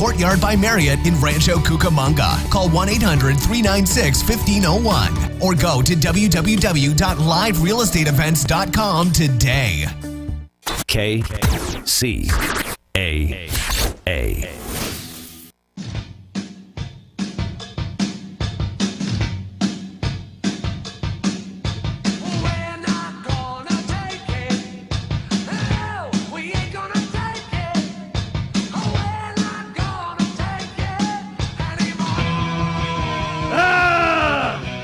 Courtyard by Marriott in Rancho Cucamonga. Call 1-800-396-1501 or go to www.liverealestateevents.com today. KCAA.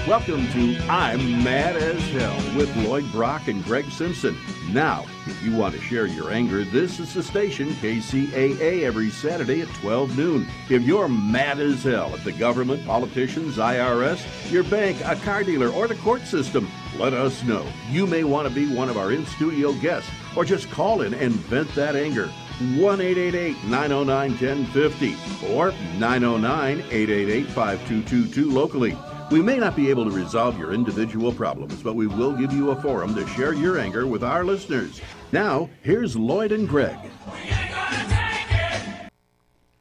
Welcome to I'm Mad as Hell with Lloyd Brock and Greg Simpson. Now, if you want to share your anger, this is the station, KCAA, every Saturday at 12 noon. If you're mad as hell at the government, politicians, IRS, your bank, a car dealer, or the court system, let us know. You may want to be one of our in-studio guests, or just call in and vent that anger. 1-888-909-1050 or 909-888-5222 locally. We may not be able to resolve your individual problems, but we will give you a forum to share your anger with our listeners. Now, here's Lloyd and Greg. We ain't gonna take it!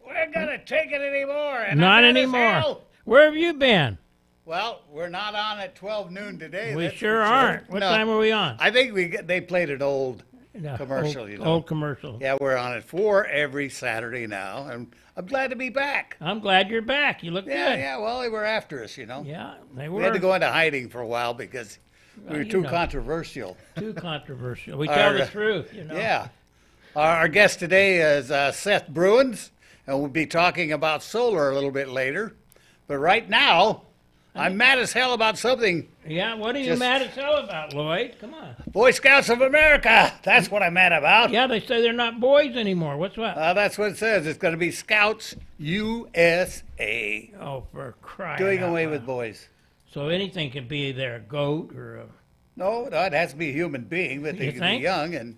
We ain't gonna take it anymore. And Not anymore. Where have you been? Well, we're not on at 12 noon today. We sure aren't. What time are we on? I think they played an old commercial. Old commercial. Yeah, we're on at 4 every Saturday now, and I'm glad to be back. I'm glad you're back. You look good. Yeah, well, they were after us, Yeah, they were. We had to go into hiding for a while because we were too controversial. Too controversial. We tell the truth, Yeah. Our guest today is Seth Bruins, and we'll be talking about solar a little bit later. But right now, I'm mad as hell about something. Yeah, what are you mad as hell about, Lloyd? Come on. Boy Scouts of America. That's what I'm mad about. Yeah, they say they're not boys anymore. What's what? That's what it says. It's going to be Scouts USA. Oh, for crying Doing out away loud. with boys. So anything can be there, a goat or a... No, it has to be a human being, but they You can think? be young. And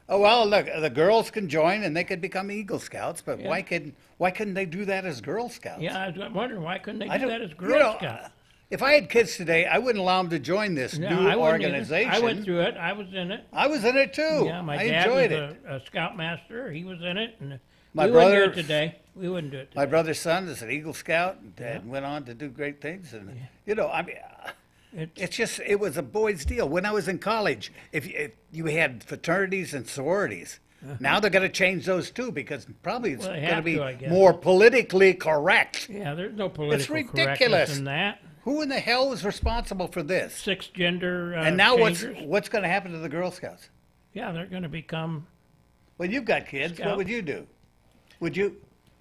oh, well, look, the girls can join and they could become Eagle Scouts, but why couldn't they do that as Girl Scouts? Yeah, I was wondering, why couldn't they do that as Girl you know, Scout? If I had kids today, I wouldn't allow them to join this new organization. I went through it. I was in it. I was in it too. Yeah, my I dad enjoyed was it. a scoutmaster. He was in it, and My we brother- wouldn't do it today. We wouldn't do it today. My brother's son is an Eagle Scout and went on to do great things. And I mean, it was a boys' deal. When I was in college, if you had fraternities and sororities. Now they're going to change those too because probably it's going to be more politically correct. Yeah, there's no political It's ridiculous. correctness in that. Who in the hell is responsible for this? 6 gender and now changers. what's going to happen to the Girl Scouts? Yeah, they're going to become... Well, you've got kids. Scouts. What would you do? Would you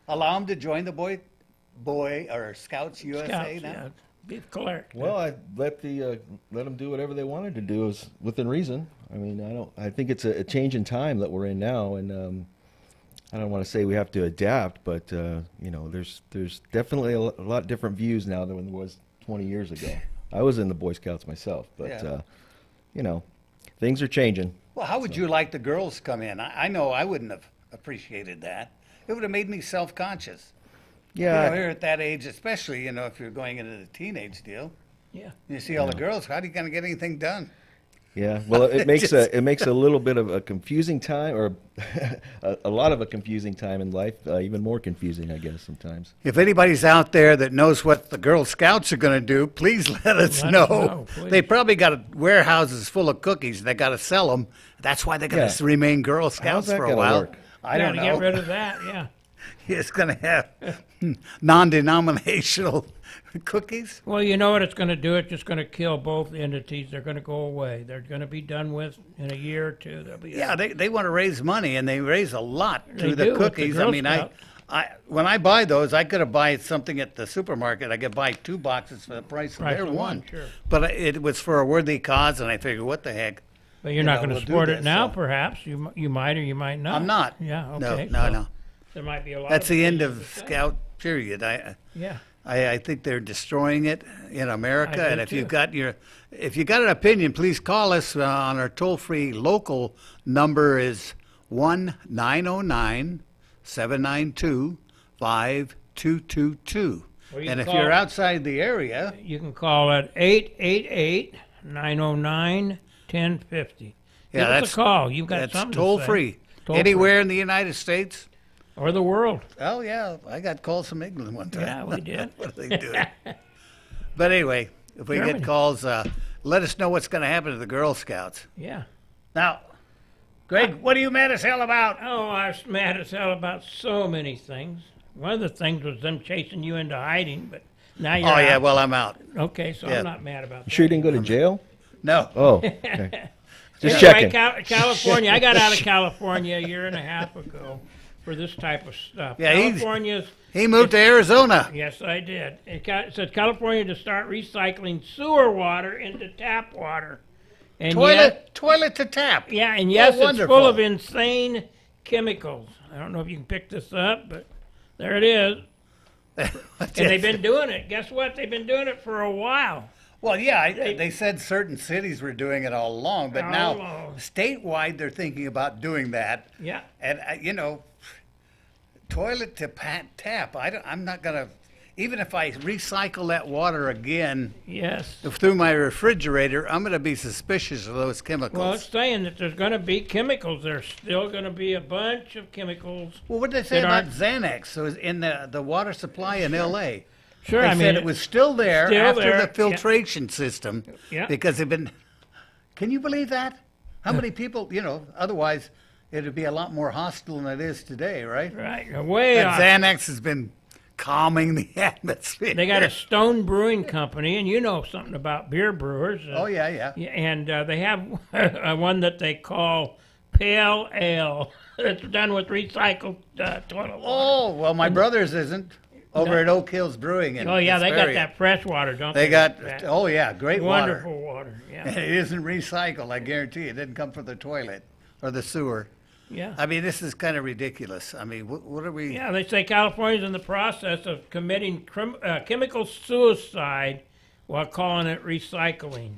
allow them to join the boy or Scouts USA Scouts, now? yeah. Be correct. Well, I let them do whatever they wanted to do is within reason. I mean, I think it's a change in time that we're in now, and I don't want to say we have to adapt, but there's definitely a lot different views now than there was 20 years ago. I was in the Boy Scouts myself, but things are changing. Well, how would you like the girls to come in? I know I wouldn't have appreciated that. It would have made me self-conscious. Yeah. Here at that age, especially, if you're going into the teenage deal. Yeah. You see all the girls, how are you going to get anything done? Yeah, well, it makes a little bit of a confusing time, or a lot of a confusing time in life, even more confusing, I guess, sometimes. If anybody's out there that knows what the Girl Scouts are going to do, please let us know. They probably got warehouses full of cookies. They got to sell them. That's why they're going to remain Girl Scouts for a while. Work? I don't know. Get rid of that, yeah. It's going to have non-denominational cookies. Well, you know what it's going to do? It's just going to kill both entities. They're going to go away. They're going to be done with in a year or two. They'll be they want to raise money, and they raise a lot through They the do with the cookies. Girl I mean, Scouts. when I buy those, I could have buy something at the supermarket. I could buy 2 boxes for the price of their one. Sure. But it was for a worthy cause, and I figured, what the heck? But you're not going to we'll do support it this, now, so. perhaps. You might or you might not. I'm not. Yeah, okay. No. There might be a lot That's the end opinions of to say. Scout period. Yeah. I think they're destroying it in America. I do And if too. you got an opinion, please call us on our toll-free local number is 1-909-792-5222. And if you're outside the area, you can call at 888-909-1050. Give us a call. You've got that's something toll to say. free. Toll-free. Anywhere in the United States. Or the world. Oh, yeah. I got calls from England one time. Yeah, we did. What are they doing? But anyway, if we Germany. get calls, let us know what's going to happen to the Girl Scouts. Yeah. Now, Greg, what are you mad as hell about? Oh, I was mad as hell about so many things. One of the things was them chasing you into hiding, but now you're Oh, yeah, out. well, I'm out. Okay, so Yeah. I'm not mad about that. You sure you didn't go to jail? No. Oh, okay. Just Anyway, checking. California. I got out of California a year and a half ago for this type of stuff. Yeah, California's. He moved to Arizona. Yes, I did. It said California to start recycling sewer water into tap water. And Toilet to tap. yeah, and yes, it's wonderful. full of insane chemicals. I don't know if you can pick this up, but there it is. And they've been doing it. Guess what? They've been doing it for a while. Well, yeah, they said certain cities were doing it all along, but All now along. statewide they're thinking about doing that. Yeah. And, toilet to tap, I'm not going to, even if I recycle that water again Yes. through my refrigerator, I'm going to be suspicious of those chemicals. Well, it's saying that there's going to be chemicals. There's still going to be a bunch of chemicals. Well, what did they say that about aren't- Xanax? So it's in the water supply in L.A. Sure, They I mean said it was still there still after there, the filtration system. Yeah. Because they've been. Can you believe that? How many people? Otherwise, it'd be a lot more hostile than it is today, right? right way And off. Xanax has been calming the atmosphere. They got a Stone Brewing Company, and you know something about beer brewers. Oh yeah. Yeah, and they have one that they call Pale Ale. It's done with recycled toilet water. Oh well, my brother's isn't over at Oak Hills Brewing. In Oh yeah, they got Hesperia. that fresh water, don't they? They got. That Oh yeah, great wonderful water. water. And Yeah, it isn't recycled. I guarantee you. It didn't come from the toilet or the sewer. yeah. I mean, this is kind of ridiculous. I mean, what are we? Yeah, they say California's in the process of committing chemical suicide while calling it recycling.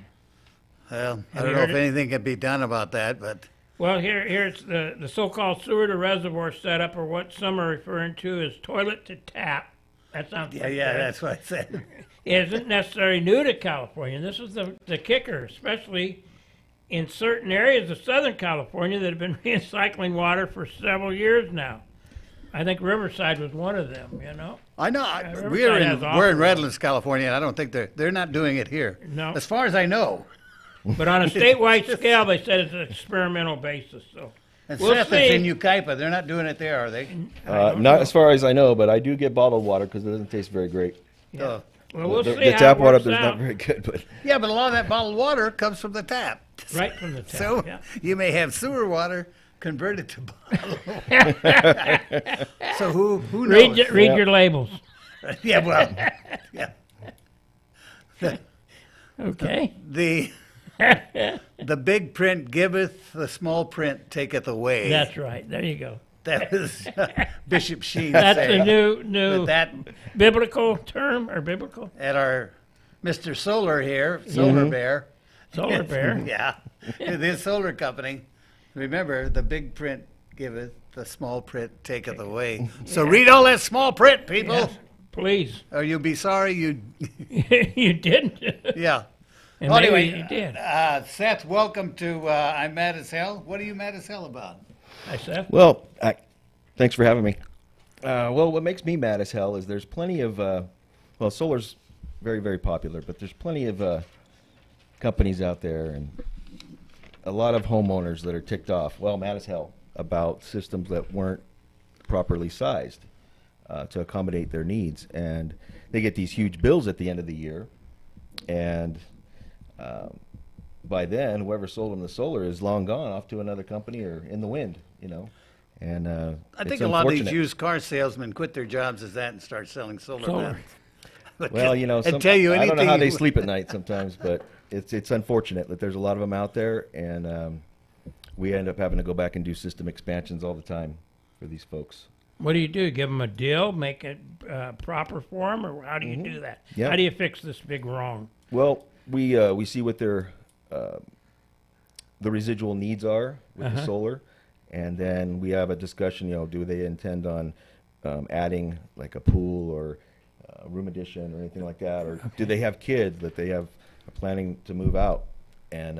Well, I Have don't you know heard if it? anything can be done about that, but Well, here's the so-called sewer to reservoir setup, or what some are referring to as toilet to tap. That sounds yeah, pretty yeah, good. that's what I said. It isn't necessarily new to California. And this is the kicker, especially in certain areas of Southern California that have been recycling water for several years now. I think Riverside was one of them, I know. Riverside We're has in awful Redlands, California, and I don't think they're not doing it here. No. As far as I know. But on a statewide scale, they said it's an experimental basis. So And we'll Seth, see. it's in Ukaipa. They're not doing it there, are they? Not as far as I know, but I do get bottled water because it doesn't taste very great. Oh. Well, we'll the see how tap it water works up there's out. not very good, but Yeah, but a lot of that bottled water comes from the tap. Right from the tap. So yeah. you may have sewer water converted to bottled. So who knows? Read your labels. Yeah, well, yeah. Okay. The big print giveth, the small print taketh away. That's right. There you go. That was Bishop Sheen That's saying. a new But that biblical term, or biblical at our Mr. Solar here, Solar Bear. solar bear. Yeah, this solar company. Remember, the big print giveth, the small print taketh away. So read all that small print, people, Yes, please. or you'll be sorry you. You didn't. Yeah. And Well, maybe anyway, you did. Seth, welcome to I'm Mad as Hell. What are you mad as hell about? Hi, Seth. well, thanks for having me. Well, what makes me mad as hell is there's plenty of solar's very, very popular, but there's plenty of companies out there and a lot of homeowners that are ticked off, mad as hell, about systems that weren't properly sized to accommodate their needs. And they get these huge bills at the end of the year, and by then, whoever sold them the solar is long gone, off to another company or in the wind, And I think it's a lot of these unfortunate. used car salesmen quit their jobs as that and start selling solar Solar. panels. Well, and tell you I don't know anything how they you- sleep at night sometimes, but it's unfortunate that there's a lot of them out there, and we end up having to go back and do system expansions all the time for these folks. What do you do? Give them a deal, make it proper for them, or how do you do that? Yeah. How do you fix this big wrong? Well, we see what their the residual needs are with the solar, and then we have a discussion. Do they intend on adding like a pool or a room addition or anything like that, or do they have kids that they have planning to move out? And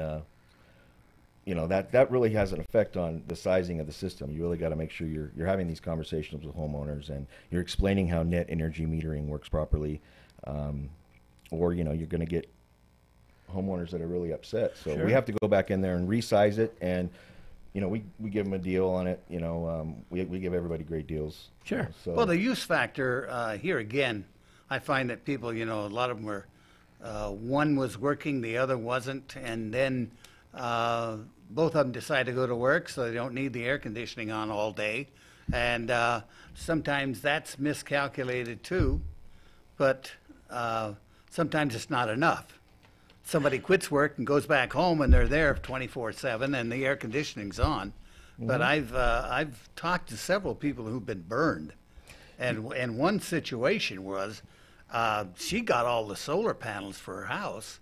that really has an effect on the sizing of the system. You really got to make sure you're having these conversations with homeowners and you're explaining how net energy metering works properly, or you're going to get homeowners that are really upset. So we have to go back in there and resize it, and we give them a deal on it. We give everybody great deals. Sure. So Well, the use factor here again, I find that people, a lot of them were, one was working, the other wasn't, and then both of them decide to go to work, so they don't need the air conditioning on all day, and sometimes that's miscalculated too, but sometimes it's not enough. Somebody quits work and goes back home and they're there 24/7 and the air conditioning's on. But I've talked to several people who've been burned, and one situation was she got all the solar panels for her house.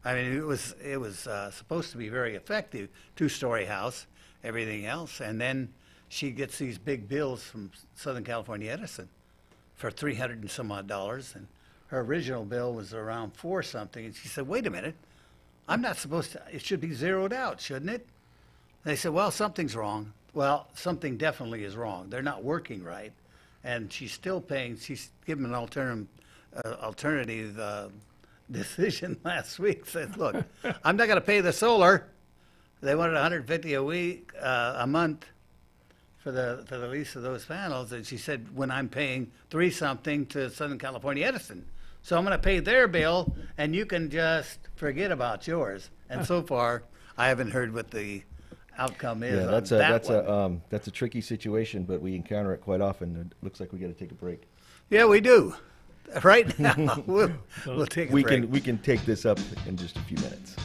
I mean, it was supposed to be very effective, 2-story house, everything else, and then she gets these big bills from Southern California Edison for $300 and some odd, and her original bill was around 4 something, and she said, "Wait a minute, I'm not supposed to. It should be zeroed out, shouldn't it?" They said, "Well, something's wrong." Well, something definitely is wrong. They're not working right, and she's still paying. She's given an alternative decision last week. Said, "Look, I'm not going to pay the solar." They wanted $150 a month for the lease of those panels, and she said, "When I'm paying 3 something to Southern California Edison, so I'm going to pay their bill, and you can just forget about yours." And so far, I haven't heard what the outcome is. Yeah, that's a tricky situation, but we encounter it quite often. It looks like we got to take a break. Yeah, we do. Right now, we'll take a break. We can take this up in just a few minutes.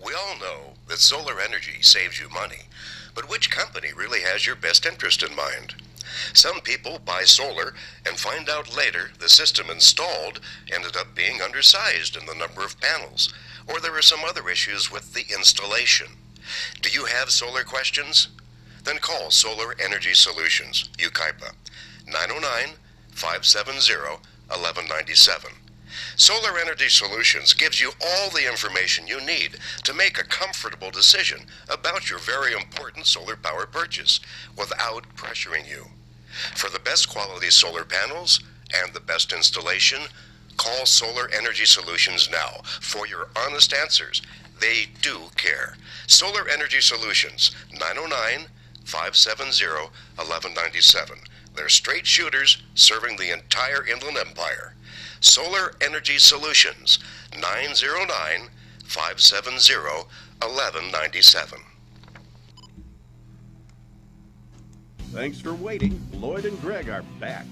We all know that solar energy saves you money, but which company really has your best interest in mind? Some people buy solar and find out later the system installed ended up being undersized in the number of panels, or there are some other issues with the installation. Do you have solar questions? Then call Solar Energy Solutions, UKIPA, 909-570-1197. Solar Energy Solutions gives you all the information you need to make a comfortable decision about your very important solar power purchase without pressuring you. For the best quality solar panels and the best installation, call Solar Energy Solutions now for your honest answers. They do care. Solar Energy Solutions, 909-570-1197. They're straight shooters serving the entire Inland Empire. Solar Energy Solutions, 909-570-1197. Thanks for waiting. Lloyd and Greg are back.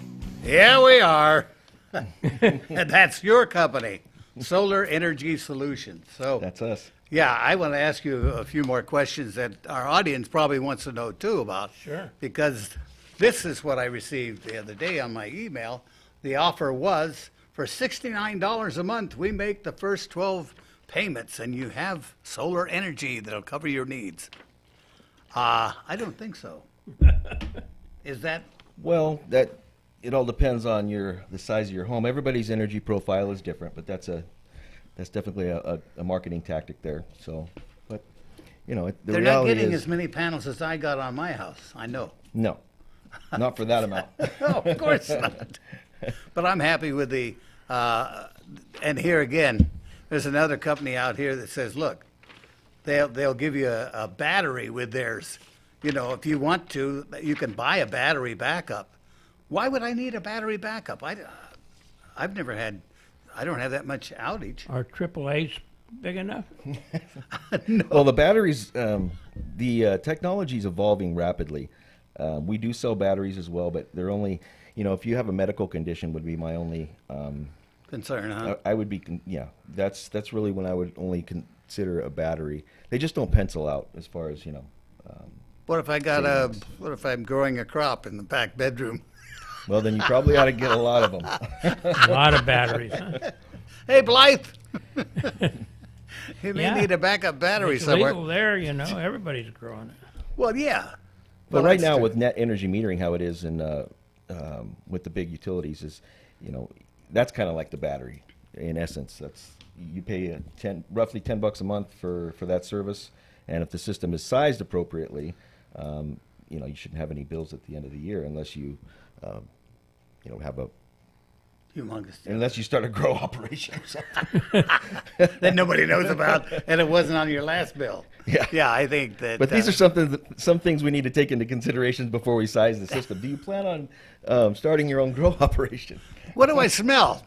Yeah, we are. And that's your company, Solar Energy Solutions. So That's us. yeah, I want to ask you a few more questions that our audience probably wants to know too about. Sure. Because this is what I received the other day on my email. The offer was for $69 a month, we make the first 12 payments and you have solar energy that'll cover your needs. I don't think so. Is that? Well, it all depends on the size of your home. Everybody's energy profile is different, but that's definitely a marketing tactic there. So, but the They're not reality getting is, as many panels as I got on my house. I know. no, not for that amount. No, of course not. But I'm happy with the, and here again, there's another company out here that says, look, they'll give you a battery with theirs. If you want to, you can buy a battery backup. Why would I need a battery backup? I've never had, I don't have that much outage. Are AAA's big enough? No. Well, the batteries, the technology is evolving rapidly. We do sell batteries as well, but they're only, if you have a medical condition would be my only Concern, huh? I would be, that's really when I would only consider a battery. They just don't pencil out as far as, What if what if I'm growing a crop in the back bedroom? well, then you probably ought to get a lot of them. A lot of batteries, huh? Hey, Blythe. You may Yeah. need a backup battery It's somewhere. legal there, you know. Everybody's growing it. Well, yeah. But Well, right that's now true. with net energy metering, how it is in with the big utilities is, that's kind of like the battery. In essence, that's you pay roughly $10 a month for that service, and if the system is sized appropriately, you shouldn't have any bills at the end of the year unless you have a Humongous. unless you start a grow operation or something. That nobody knows about, and it wasn't on your last bill. Yeah. Yeah, I think that. But these are some things we need to take into consideration before we size the system. Do you plan on starting your own grow operation? What do I smell?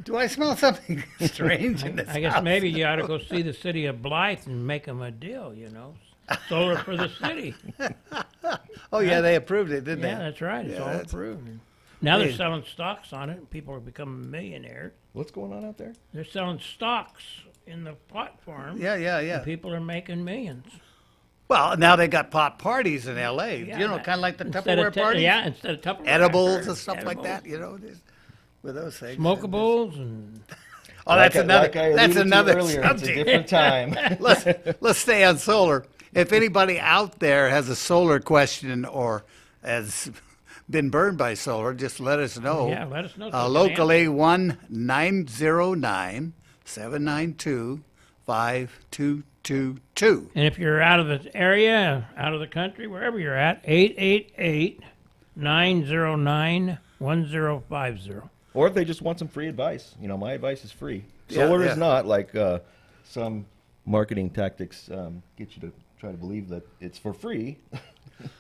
Do I smell something strange in this I guess house? maybe you ought to go see the city of Blythe and make them a deal, Solar for the city. Oh, yeah, they approved it, didn't Yeah, they? that's right. It's Yeah, all that's- approved. Now they're Hey. selling stocks on it, and people are becoming millionaires. What's going on out there? They're selling stocks in the pot farm. Yeah, yeah, yeah. And people are making millions. Well, now they got pot parties in L.A. Yeah, kind of like the instead of Tupperware parties. Yeah, instead of Tupperware. Edibles and I've stuff heard. like Edibles. that, just with those things. Smokables and Oh, that's Like another. I That's alluded to another earlier, it's a subject. different time. Let's stay on solar. If anybody out there has a solar question or has been burned by solar, just let us know. Yeah, let us know so we can Locally, 1-909-792-5222. And if you're out of the area, out of the country, wherever you're at, 888-909-1050. Or if they just want some free advice, my advice is free. Yeah, Solar yeah. is not like some marketing tactics get you to try to believe that it's for free.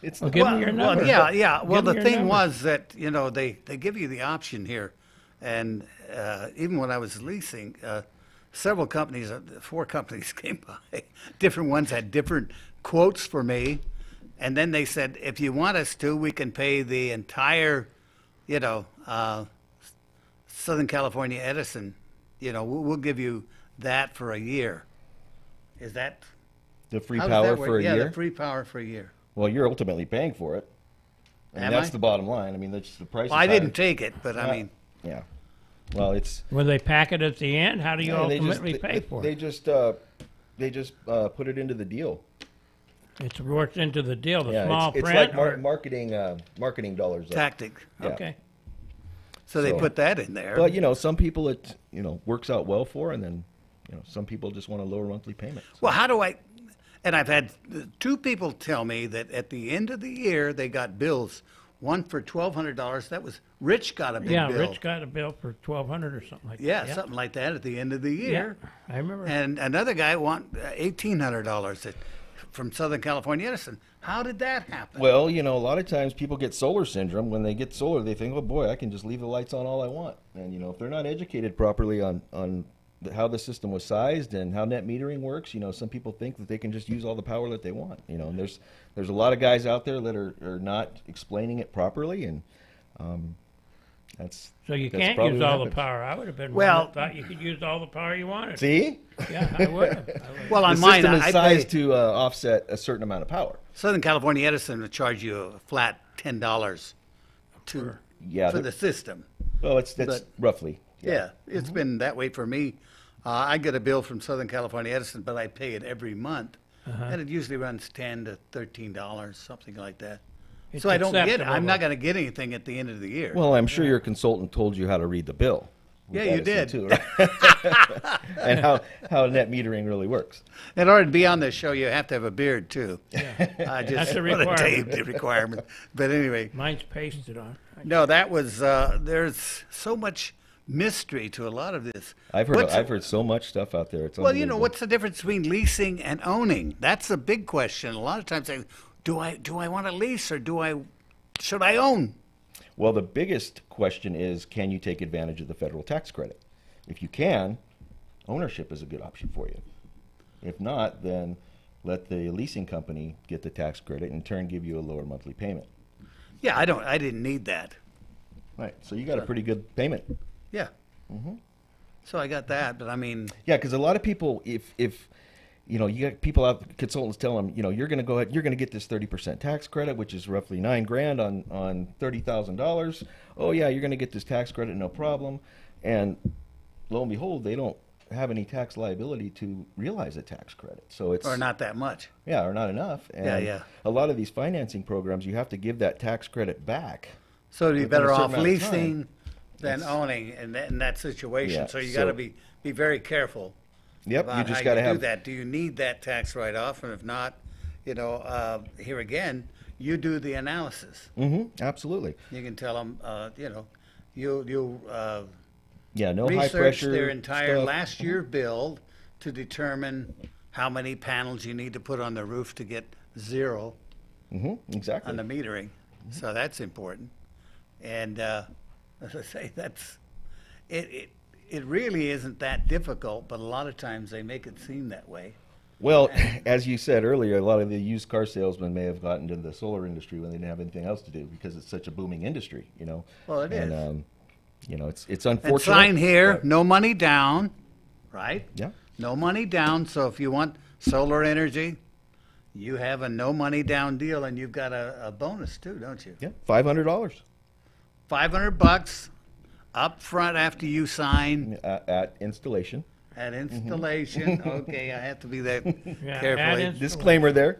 It's not. Give me your number. Well, yeah. Well, Give me the your thing number. was that they give you the option here, and even when I was leasing, several companies, 4 companies came by. Different ones had different quotes for me, and then they said, if you want us to, we can pay the entire, Southern California Edison. We'll give you that for a year. Is that The free how does power that work? for a Yeah, year. the free power for a year. Well, you're ultimately paying for it. Am That's I? the bottom line. I mean, that's the price. Well, I didn't take it, but I mean. Yeah. Well, it's Will they pack it at the end? How do you ultimately pay for they it? just put it into the deal. It's worked into the deal, the Yeah, small it's print. like or- marketing dollars. Tactic. Yeah. Okay. So they So- put that in there. But some people it works out well for, and then some people just want a lower monthly payment. So- Well, how do I? And I've had 2 people tell me that at the end of the year they got bills. One for $1,200. That was Rich got a big Yeah, bill. Rich got a bill for $1,200 or something like Yeah, that. something like that at the end of the Yeah, year. I remember. And another guy want $1,800 from Southern California Edison. How did that happen? Well, a lot of times people get solar syndrome. When they get solar, they think, "Oh boy, I can just leave the lights on all I want." And if they're not educated properly on how the system was sized and how net metering works, some people think that they can just use all the power that they want. And there's a lot of guys out there that are not explaining it properly, and that's So you that's can't probably use what all the happens. power. I would have been Well- one that thought you could use all the power you wanted. See, Yeah, I would have. Well, on the mine, system is I sized pay, to offset a certain amount of power. Southern California Edison would charge you a flat $10 Yeah, for the- the system. Well, that's but- roughly. Yeah, it's been that way for me. I get a bill from Southern California Edison, but I pay it every month, and it usually runs $10 to $13, something like that. It's So I don't get it. acceptable, I'm not though. going to get anything at the end of the year. Well, I'm sure your consultant told you how to read the bill. with Yeah, you Edison, did. too, right? And how net metering really works. In order to be on this show, you have to have a beard too. I just That's a want to tell you requirement. the requirement. But anyway, Mine's pasted on. no, that was. There's so much mystery to a lot of this. I've heard so much stuff out there. It's Well, unbelievable. what's the difference between leasing and owning? That's a big question. A lot of times, do I want to lease or should I own? Well, the biggest question is, can you take advantage of the federal tax credit? If you can, ownership is a good option for you. If not, then let the leasing company get the tax credit and in turn give you a lower monthly payment. Yeah, I didn't need that. Right. So you got a pretty good payment. Yeah. So I got that, but I mean, Yeah, because a lot of people, if you got people out, consultants tell them, you're going to go ahead, you're going to get this 30% tax credit, which is roughly $9,000 on $30,000. Oh yeah, you're going to get this tax credit, no problem. And lo and behold, they don't have any tax liability to realize a tax credit. So it's Or not that much. yeah, or not enough. And Yeah. a lot of these financing programs, you have to give that tax credit back. So you'd be within a better certain off amount of time. leasing than Yes. owning in that situation. Yeah, So you so- got to be very careful Yep, about you just how got to you do have that. Do you need that tax write-off? And if not, here again, you do the analysis. absolutely. You can tell them, you'll Yeah, no high research pressure their entire stuff. last year build to determine how many panels you need to put on the roof to get zero Exactly. on the metering. So that's important. And as I say, it really isn't that difficult, but a lot of times they make it seem that way. Well, as you said earlier, a lot of the used car salesmen may have gotten into the solar industry when they didn't have anything else to do because it's such a booming industry, you know. Well, it and, is. It's And unfortunate. sign here, but- no money down, right? Yeah. No money down. So if you want solar energy, you have a no money down deal, and you've got a bonus too, don't you? Yeah, $500 $500 up front after you sign at installation. at installation. Okay, I have to be that Yeah, carefully. add in- Disclaimer there.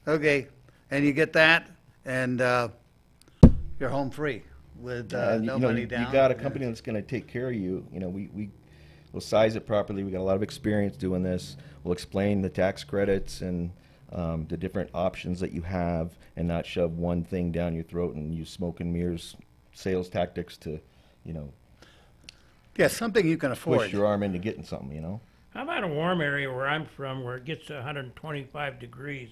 Okay, and you get that, and you're home free with And, no you know, money you down. got a company that's going to take care of you. You know, we'll size it properly. We got a lot of experience doing this. We'll explain the tax credits and the different options that you have, and not shove one thing down your throat and use smoke and mirrors sales tactics to, Yeah, something you can afford. push your arm into getting something. You know. How about a warm area where I'm from, where it gets to 125 degrees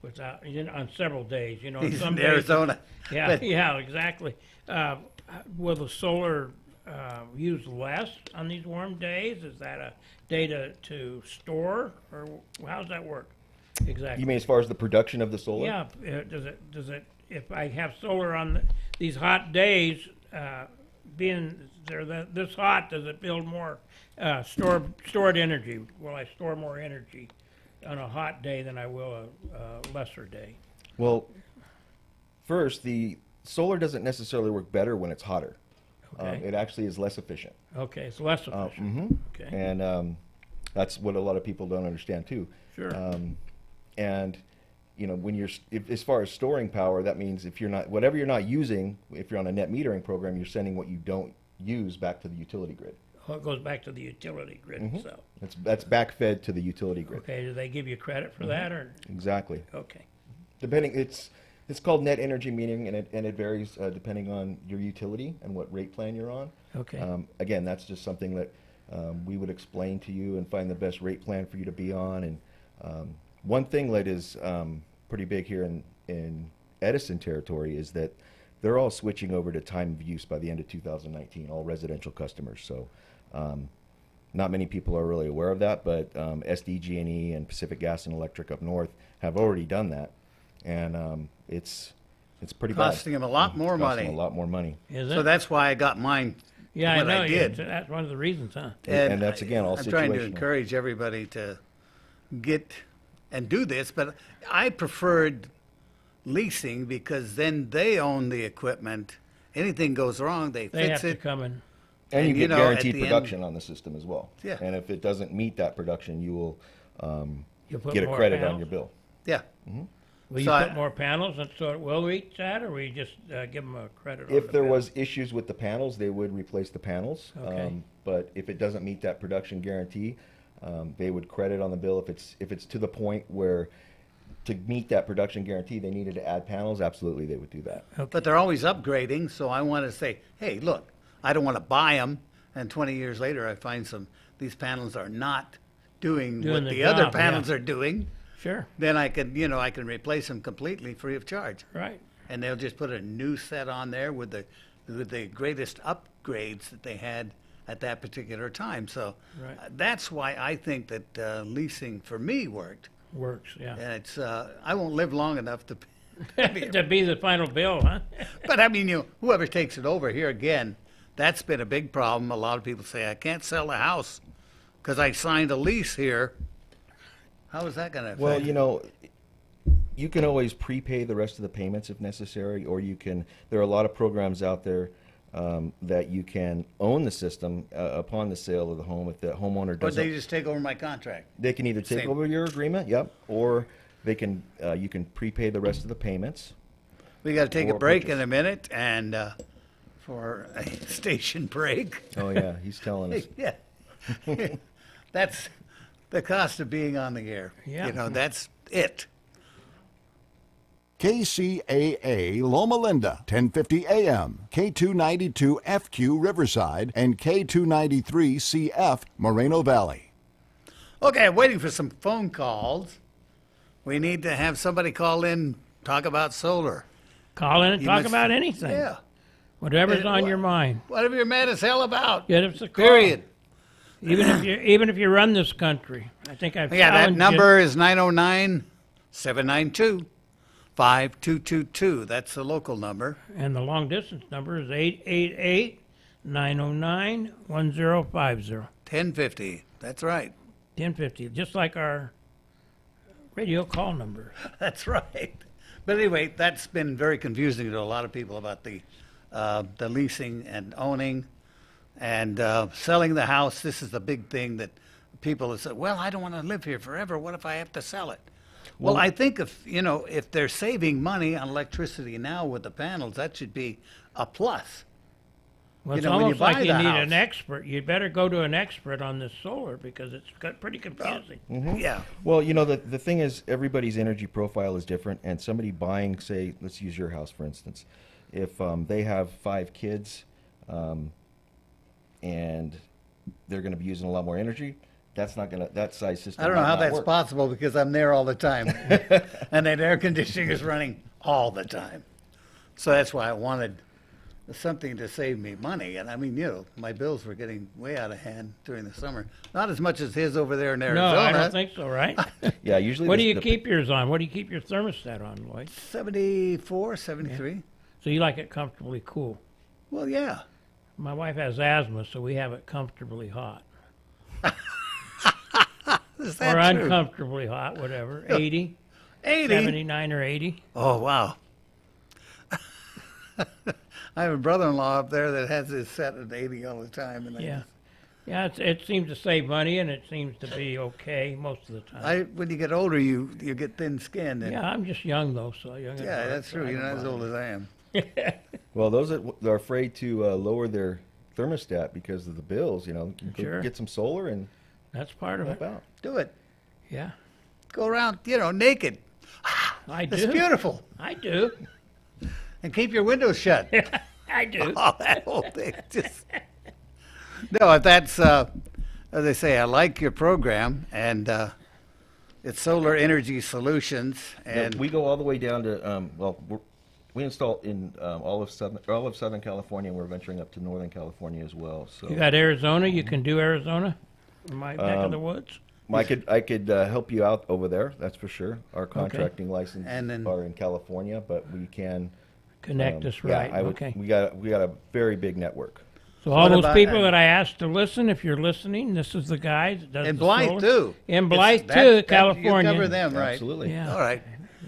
without on several days? You know, He's some in days- Arizona. Yeah, But- yeah, exactly. Will the solar use less on these warm days? Is that a day to store, or how does that work exactly? You mean as far as the production of the solar? Yeah, does it if I have solar on these hot days, being this hot, does it build more stored energy? Will I store more energy on a hot day than I will a lesser day? Well, first, the solar doesn't necessarily work better when it's hotter. Okay. It actually is less efficient. Okay, it's less efficient. Okay, And that's what a lot of people don't understand too. sure. And when as far as storing power, that means whatever you're not using, if you're on a net metering program, you're sending what you don't use back to the utility grid. Well, it goes back to the utility grid itself. That's backfed to the utility grid. Okay, do they give you credit for that, or Exactly. okay? Depending, it's called net energy metering, and it varies depending on your utility and what rate plan you're on. Okay. Again, that's just something that we would explain to you and find the best rate plan for you to be on. And one thing that is pretty big here in Edison territory is that they're all switching over to time of use by the end of 2019, all residential customers. So not many people are really aware of that, but SDG&E and Pacific Gas and Electric up north have already done that. And it's pretty Costing bad. them a lot more Costing money. a lot more money. Is it? So that's why I got mine yeah, when I know. I did. That's one of the reasons, huh? And that's, again, all I'm trying to situational. encourage everybody to get and do this, but I preferred leasing because then they own the equipment. Anything goes wrong, they They fix have to it. come in. And you And, get you know, guaranteed at the end- production on the system as well. Yeah. And if it doesn't meet that production, you will You put get a more credit on panels? your bill. Yeah. Will you So put more panels, and so it will reach that, or will you just give them a credit? on If the there bill? was issues with the panels, they would replace the panels. Okay. But if it doesn't meet that production guarantee, they would credit on the bill. If it's to the point where to meet that production guarantee, they needed to add panels, absolutely they would do that. But they're always upgrading, so I want to say, hey, look, I don't want to buy them, and 20 years later I find these panels are not doing what Doing the the other job, panels yeah. are doing. Sure. Then I can replace them completely free of charge. Right. And they'll just put a new set on there with the greatest upgrades that they had at that particular time. So Right. that's why I think that leasing for me worked. Works. Yeah. And it's I won't live long enough to. To be the final bill, huh? But I mean, whoever takes it over here again, that's been a big problem. A lot of people say I can't sell the house because I signed a lease here. How is that going to affect? Well, you can always prepay the rest of the payments if necessary, or there are a lot of programs out there that you can own the system upon the sale of the home if the homeowner Or doesn't. they just take over my contract. They can either take Same. over your agreement, yep, or they can you can prepay the rest of the payments. We got to take a Or break purchase. in a minute, and for a station break. Oh yeah, he's telling us. Yeah. That's the cost of being on the air. Yeah. You know, that's it. KCAA Loma Linda, 1050 AM, K292 FQ Riverside, and K293 CF Moreno Valley. Okay, I'm waiting for some phone calls. We need to have somebody call in, talk about solar. Call in and You talk must- about anything. Yeah. Whatever's And on what- your mind. Whatever you're mad as hell about. Get us a call. Period. Even if you run this country. I think I've Yeah, that challenged number is 909-792-5222. That's the local number. you, and the long distance number is 888-909-1050. 1050. That's right. 1050, just like our radio call number. That's right. But anyway, that's been very confusing to a lot of people about the leasing and owning and selling the house. This is the big thing that people have said, well, I don't want to live here forever. What if I have to sell it? Well, I think if they're saving money on electricity now with the panels, that should be a plus. Well, it's You know, when you almost like buy you the need house. an expert. You'd better go to an expert on this solar because it's got pretty confusing. Yeah. Well, you know, the thing is, everybody's energy profile is different, and somebody buying, say, let's use your house, for instance. If they have 5 kids and they're going to be using a lot more energy, that's not going to, that size system I don't know might how not that's work. possible because I'm there all the time. And that air conditioning is running all the time. So that's why I wanted something to save me money. And I mean, my bills were getting way out of hand during the summer. Not as much as his over there in Arizona. No, I don't think so, right? Yeah, usually. What do you keep yours on? What do you keep your thermostat on, Lloyd? 74, 73. So you like it comfortably cool. Well, yeah. My wife has asthma, so we have it comfortably hot. Is Or that true? uncomfortably hot, whatever. 80, 80. 79 or 80. Oh, wow. I have a brother-in-law up there that has his set at 80 all the time. And Yeah. Yeah, it seems to save money, and it seems to be okay most of the time. when you get older, you get thin-skinned. And, Yeah, I'm just young, though, so young. at yeah, heart, that's so true. I You're don't not as bother. old as I am. Well, those that are afraid to lower their thermostat because of the bills, you know, go Sure. get some solar and That's part of help it. out. Do it. Yeah, Go around, naked. I do. It's beautiful. I do. And keep your windows shut. I do. Oh, that whole thing. Just no. That's as they say. I like your program, and it's Solar Energy Solutions. And We go all the way down to we install in all of Southern California, and we're venturing up to Northern California as well. So You got Arizona. You can do Arizona. In my neck of the woods. I could help you out over there. That's for sure. Our contracting license And then- are in California, but we can Connect us right. Yeah, Okay. We got a very big network. So all What those about- people that I asked to listen, if you're listening, this is the guy that does in the Blythe solar. too. In It's- Blythe that- too, that- California. You cover them, right? Absolutely. Yeah. All right.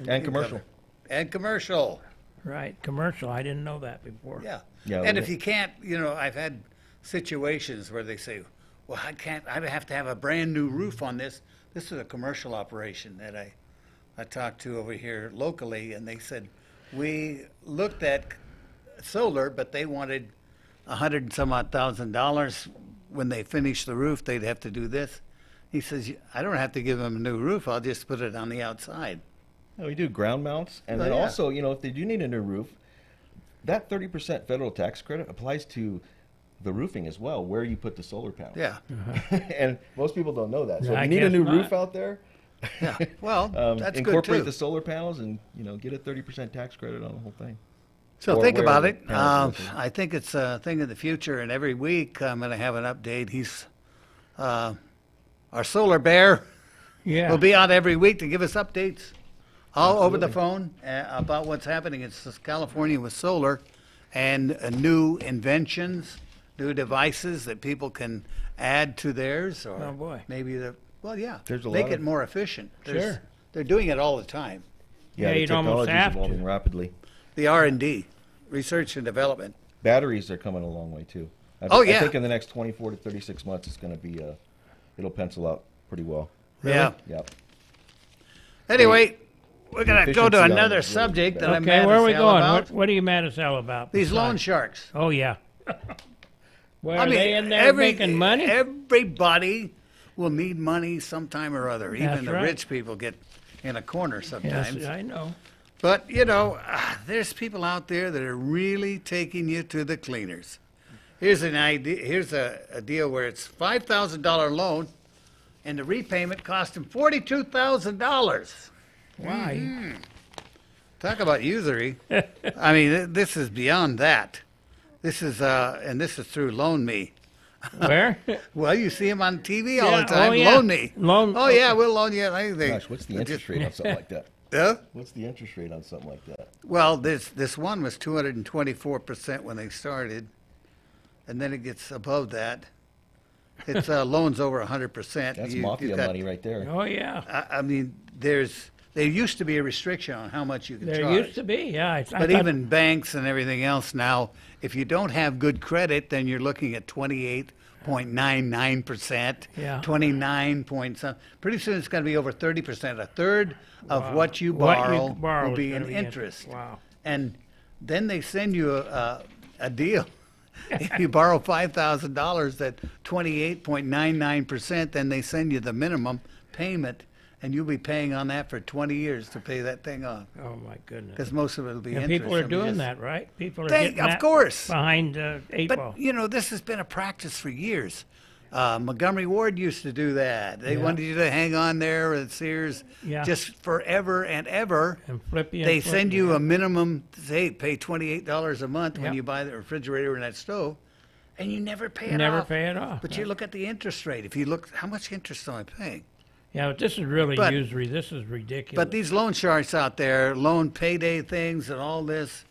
And commercial. And commercial. Right, commercial. I didn't know that before. Yeah. Yeah, And we- if you can't, I've had situations where they say, well, I have to have a brand new roof on this. This is a commercial operation that I talked to over here locally, and they said, we looked at solar, but they wanted $100 and some odd $1,000. When they finish the roof, they'd have to do this. He says, I don't have to give them a new roof. I'll just put it on the outside. Yeah, we do ground mounts, and then yeah. also, if they do need a new roof, that 30% federal tax credit applies to the roofing as well, where you put the solar panel. Yeah. And most people don't know that. So Yeah, if I you need a guess new not. roof out there, Yeah. Well, that's good incorporate too. the solar panels and get a 30% tax credit on the whole thing. So Or think where about the it. panels are located. I think it's a thing of the future, and every week I'm going to have an update. Our solar bear Yeah. will be on every week to give us updates all over the phone about what's happening in California with solar and new inventions, new devices that people can add to theirs, or Oh, boy. maybe There's a make lot it of- more efficient. Sure. They're doing it all the time. Yeah, the you'd almost technology's have to. evolving rapidly. The R&D, research and development. Batteries are coming a long way too. Oh, yeah. I think in the next 24 to 36 months, it's going to be it'll pencil out pretty well. Yeah. Yep. Anyway, we're going to go to efficiency on it another is really subject bad. that I'm Okay, mad where as are we hell going? about. What are you mad as hell about? These loan besides- sharks. Oh, yeah. Well, are they in there making money? Everybody will need money sometime or other. Even That's the right. rich people get in a corner sometimes. Yes, I know. But, there's people out there that are really taking you to the cleaners. Here's an idea. Here's a deal where it's $5,000 loan, and the repayment cost him $42,000. Why? Talk about usury. I mean, this is beyond that. This is and this is through Loan Me. Where? Well, you see him on TV all Yeah, the time. oh, yeah. Loan Me. Loan- Oh yeah, we'll loan you anything. Gosh, what's the interest rate on something like that? Huh? What's the interest rate on something like that? Well, this one was 224% when they started, and then it gets above that. It's loans over 100%. That's You- mafia you've got- money right there. Oh, yeah. I mean, there used to be a restriction on how much you could There charge. used to be, yeah. I But thought- even banks and everything else now, if you don't have good credit, then you're looking at 28.99%, Yeah. 29 point some. Pretty soon it's going to be over 30%. A third of what you What you borrow borrow will is be gonna in be interest. Wow. And then they send you a deal. If you borrow $5,000 at 28.99%, then they send you the minimum payment, and you'll be paying on that for 20 years to pay that thing off. Oh, my goodness. Because most of it will be And interest. people are I mean, doing just- that, right? People are They- getting of that course. behind eight ball. But, this has been a practice for years. Montgomery Ward used to do that. They Yeah. wanted you to hang on there at Sears Yeah. just forever and ever. And flip you. They and flip send you yeah. a minimum, say, pay $28 a month when Yep. you buy the refrigerator and that stove, and you never pay it Never off. pay it off. But no. you look at the interest rate. If you look, how much interest am I paying? Yeah, but this is really But- usury. This is ridiculous. But these loan sharks out there, loan payday things and all this,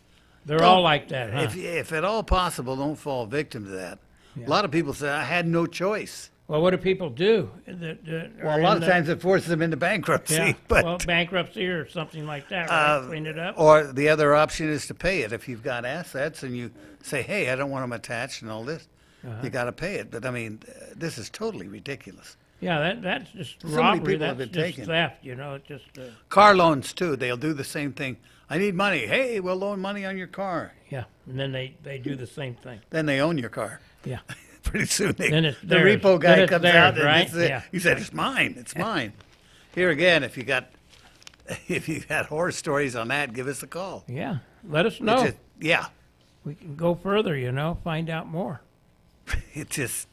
They're don't- all like that, huh? if at all possible, don't fall victim to that. A lot of people say, I had no choice. Well, what do people do? Well, a lot of times it forces them into bankruptcy. yeah. But Well, bankruptcy or something like that, right? Clean it up. or the other option is to pay it. If you've got assets and you say, hey, I don't want them attached and all this, Uh-huh. you got to pay it. But, I mean, this is totally ridiculous. Yeah, that's just many robbery. people have That's been just taken. theft. It's just Car loans, too, they'll do the same thing. I need money. Hey, we'll loan money on your car. yeah. And then they do the same thing. Then they own your car. Yeah. Pretty soon Then it's the theirs. repo Then guy it's comes theirs, out and right? this is it. Yeah. He said, it's mine. It's mine. Here again, if you got horror stories on that, give us a call. Yeah. Let us It's know. just- yeah. We can go further. Find out more. It just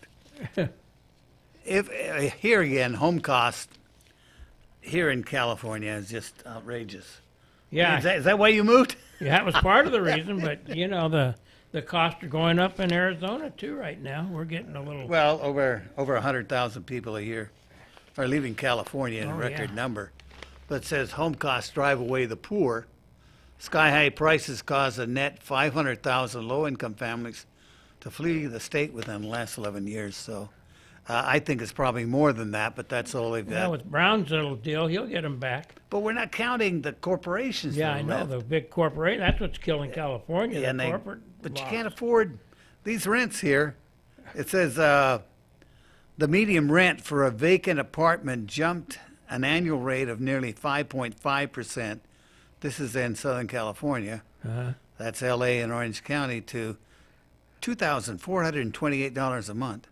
if here again, home cost here in California is just outrageous. Yeah. Is that why you moved? Yeah, that was part of the reason, but the costs are going up in Arizona too right now. We're getting a little. Well, over 100,000 people a year are leaving California in a Oh, record yeah. number. But it says home costs drive away the poor. Sky high prices cause a net 500,000 low-income families to flee the state within the last 11 years. So I think it's probably more than that, but that's all they've Yeah, got. with Brown's little deal, he'll get them back. But we're not counting the corporations. Yeah, that I know left. the big corporate. That's what's killing California. Yeah, the corporate. but you laws. can't afford these rents here. It says the median rent for a vacant apartment jumped an annual rate of nearly 5.5%. This is in Southern California. Uh-huh. That's L.A. and Orange County to $2,428 a month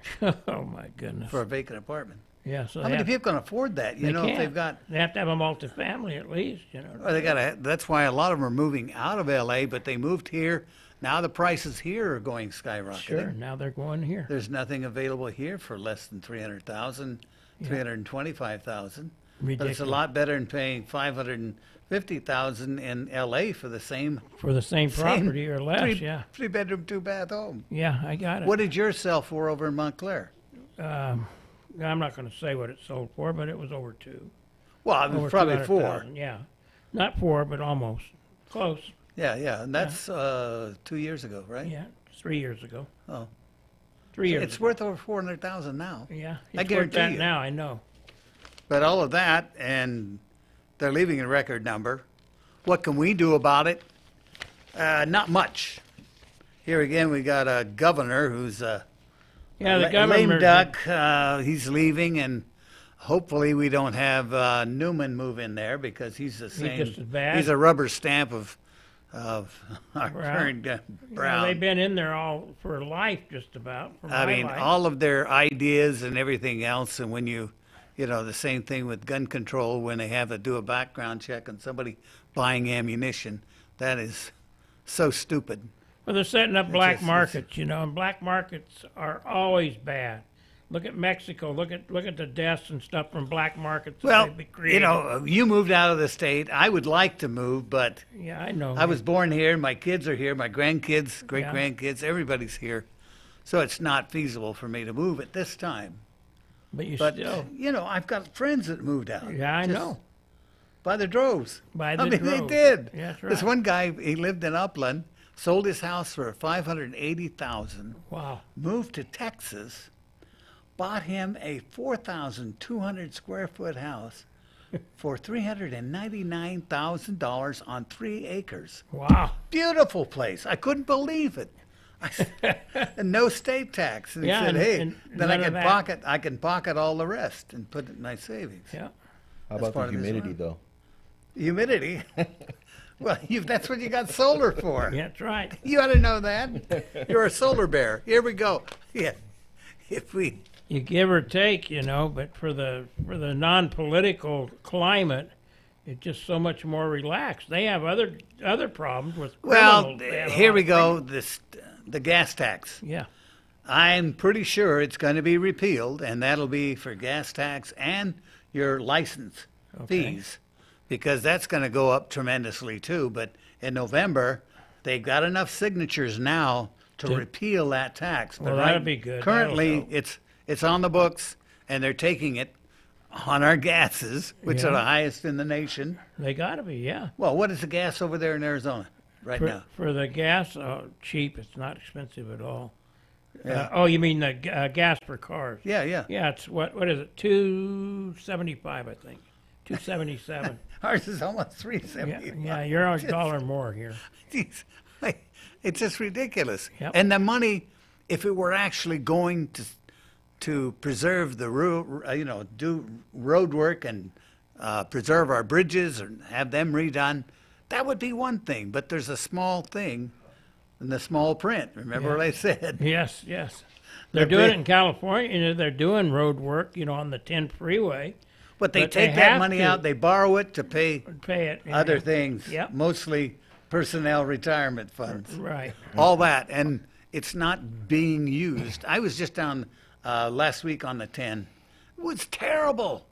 Oh my goodness. for a vacant apartment. Yeah, so How many people can afford that? They If can't. they've got. They have to have a multifamily at least. Well, they got. That's why a lot of them are moving out of L.A., but they moved here. Now the prices here are going skyrocketing. Sure. Now they're going here. There's nothing available here for less than 300,000, 325,000. But it's a Ridiculous. lot better than paying 550,000 in L.A. for the same For the same property or less. Yeah. 3-bedroom, 2-bath home. Yeah, I got it. What did yours sell for over in Montclair? I'm not going to say what it sold for, but it was over two. Well, it was Over probably 4. 200,000, Yeah, not 4, but almost close. Yeah, and that's 2 years ago, right? Yeah, 3 years ago. Oh. 3 years. It's ago. worth over 400,000 now. Yeah, I it's worth guarantee that you. now. I know. But all of that, and they're leaving a record number. What can we do about it? Not much. Here again, we got a governor who's the lame governor. duck. He's leaving, and hopefully we don't have Newman move in there because he's the same. just as bad? He's a rubber stamp of our Well, current Brown. They've been in there all for life, just about. For I my mean, life. all of their ideas and everything else, and when you know, the same thing with gun control when they have to do a background check on somebody buying ammunition, that is so stupid. Well, they're setting up black just- markets, and black markets are always bad. Look at Mexico. Look at the deaths and stuff from black markets. that Well, they've created. you moved out of the state. I would like to move, but Yeah, I know. I was born here. My kids are here. My grandkids, great-grandkids, everybody's here. So it's not feasible for me to move at this time. but you But, still. I've got friends that moved out. Yeah, I Just know. By the droves. By I the mean, droves. they did. That's This right. one guy, he lived in Upland, sold his house for $580,000, Wow. moved to Texas, bought him a 4,200 square foot house for $399,000 on 3 acres. Wow. Beautiful place. I couldn't believe it. And no state tax. And Yeah, he said, and- hey, and then I none of can that. pocket all the rest and put it in my savings. Yeah. How That's about part the of his humidity, life. though? Humidity. Well, that's what you got solar for. Yeah, that's right. You ought to know that. You're a solar bear. Here we go. Yeah. If we You give or take, but for the non-political climate, it's just so much more relaxed. They have other problems with well, criminals. They have a here lot we of go. The gas tax. Yeah. I'm pretty sure it's going to be repealed, and that'll be for gas tax and your license fees, because that's going to go up tremendously too. But in November, they've got enough signatures now to repeal that tax. But Well, that'll be good. Currently, That'll help. it's on the books, and they're taking it on our gases, which are Yeah. the highest in the nation. They got to be, yeah. Well, what is the gas over there in Arizona right now? For the gas, cheap. It's not expensive at all. Yeah. You mean the gas for cars? Yeah, yeah. Yeah, it's what is it? $2.75, I think. $2.77. Ours is almost yeah, $3.75. yeah, you're on a dollar more here. Jeez, it's just ridiculous. Yep. And the money, if it were actually going to preserve the road, do road work and preserve our bridges and have them redone, that would be one thing. But there's a small thing in the small print. Remember what I said? Yes, yes. They're doing it in California. They're doing road work, on the 10 freeway. But they But take they that have money to. out, they borrow it to pay Pay it. other things, Yep. mostly personnel retirement funds. Right. All that, and it's not being used. I was just down last week on the 10. It was terrible.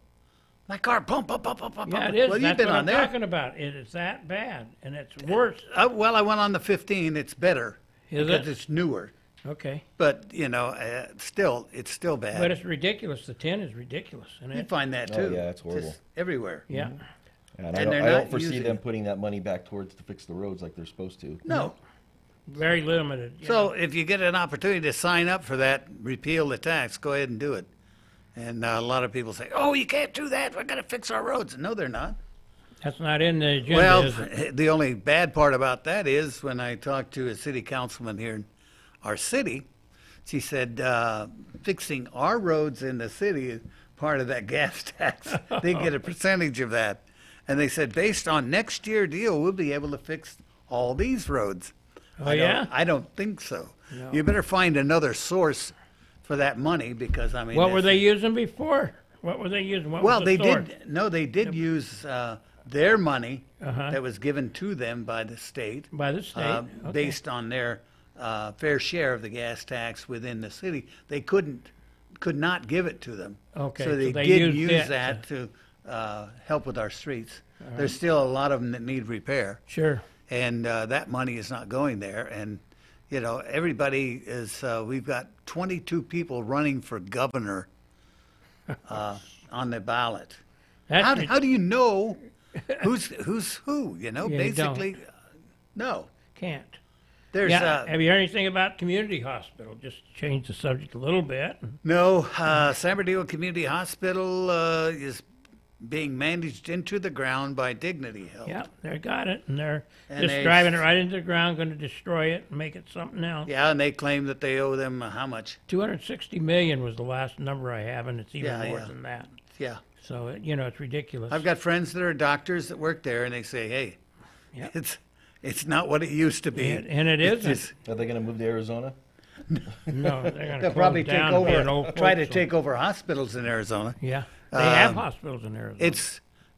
My car, pump. Yeah, it is. Well, you've That's been what on I'm there. talking about. It is that bad, and it's worse. Well, I went on the 15. It's better Is because it? it's newer. Okay. But it's still bad. But it's ridiculous. The 10 is ridiculous, isn't You it? find that Oh, too. yeah, it's horrible. Just everywhere. Yeah. And And I they're don't not foresee using them it. putting that money back towards to fix the roads like they're supposed to. No. Very limited. So if you get an opportunity to sign up for that, repeal the tax, go ahead and do it. And a lot of people say, "Oh, you can't do that. We're going to fix our roads." No, they're not. That's not in the agenda, Well, is it? the only bad part about that is when I talked to a city councilman here in our city, she said fixing our roads in the city is part of that gas tax. They get a percentage of that. And they said, based on next year deal, we'll be able to fix all these roads. Oh, yeah? I don't think so. No. You better find another source for that money because, I mean. What were it's- they using before? What were they using? What Well, was the they source? did. No, they did use their money Uh-huh. that was given to them by the state, By the state. Okay. based on their fair share of the gas tax within the city. They could not give it to them. Okay, So so they they did used use it that to help with our streets. There's still a lot of them that need repair, Sure. and that money is not going there. And everybody is. We've got 22 people running for governor on the ballot. That's How do you know who's who? you Basically, no. can't. There's Yeah. Have you heard anything about community hospital? Just change the subject a little bit. no. San Bernardino Community Hospital is being managed into the ground by Dignity Health. Yeah, they got it, and they're And just they- driving it right into the ground, going to destroy it and make it something else. Yeah, and they claim that they owe them how much? 260 million was the last number I have, and it's even Yeah, more yeah. than that. Yeah. So it's ridiculous. I've got friends that are doctors that work there, and they say, hey, Yeah. it's not what it used to be. and it It's isn't. just- Are they going to move to Arizona? No, they're going to They'll probably take down and be an over, old try to folks home. take over hospitals in Arizona. Yeah, they have hospitals in Arizona.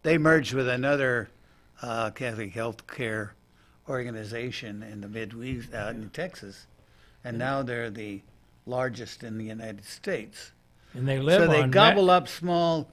They merged with another Catholic health care organization in the Midwest, in Texas, and now they're the largest in the United States. and they live So they on gobble up small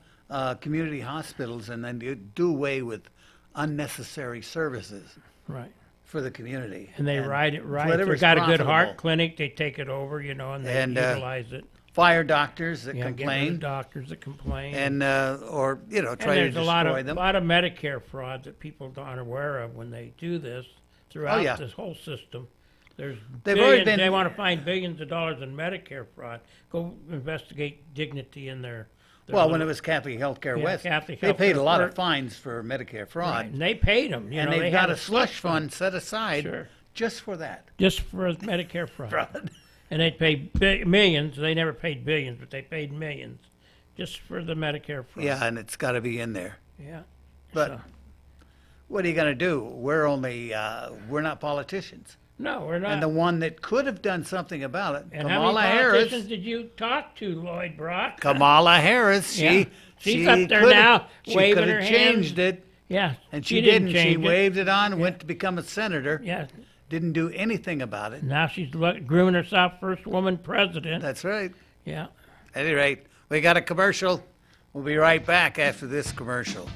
community hospitals and then do away with unnecessary services right. for the community. And they ride it right. If whatever's they've got a good profitable. heart clinic, they take it over, and they And, utilize it. Fire doctors that Yeah, get rid of complain doctors that complain. and or And try to there's a destroy lot them. of Medicare fraud that people aren't aware of when they do this throughout yeah. this whole system. There's They've already billions, been- they want to find billions of dollars in Medicare fraud. Go investigate Dignity in their Well, when it little- was Catholic Healthcare Yeah, West, Catholic they paid a Healthcare lot of West. fines for Medicare fraud, right, and they paid them. and they they've had got a slush fund set aside Sure. just for that just for Medicare fraud. fraud. And they paid millions. They never paid billions, but they paid millions just for the Medicare fraud. Yeah, and it's got to be in there. Yeah. But So- what are you going to do? We're not politicians. No, we're not. And the one that could have done something about it, And how Kamala many Harris. politicians did you talk to, Lloyd Brock? Kamala Harris, Yeah. She's she up there could've- now, she waving could her have hand. changed it, Yeah. and she didn't. She change it. waved it on and went to become a senator. Yeah. Didn't do anything about it. Now she's grooming herself first woman president. That's right. Yeah. At any rate, we got a commercial. We'll be right back after this commercial.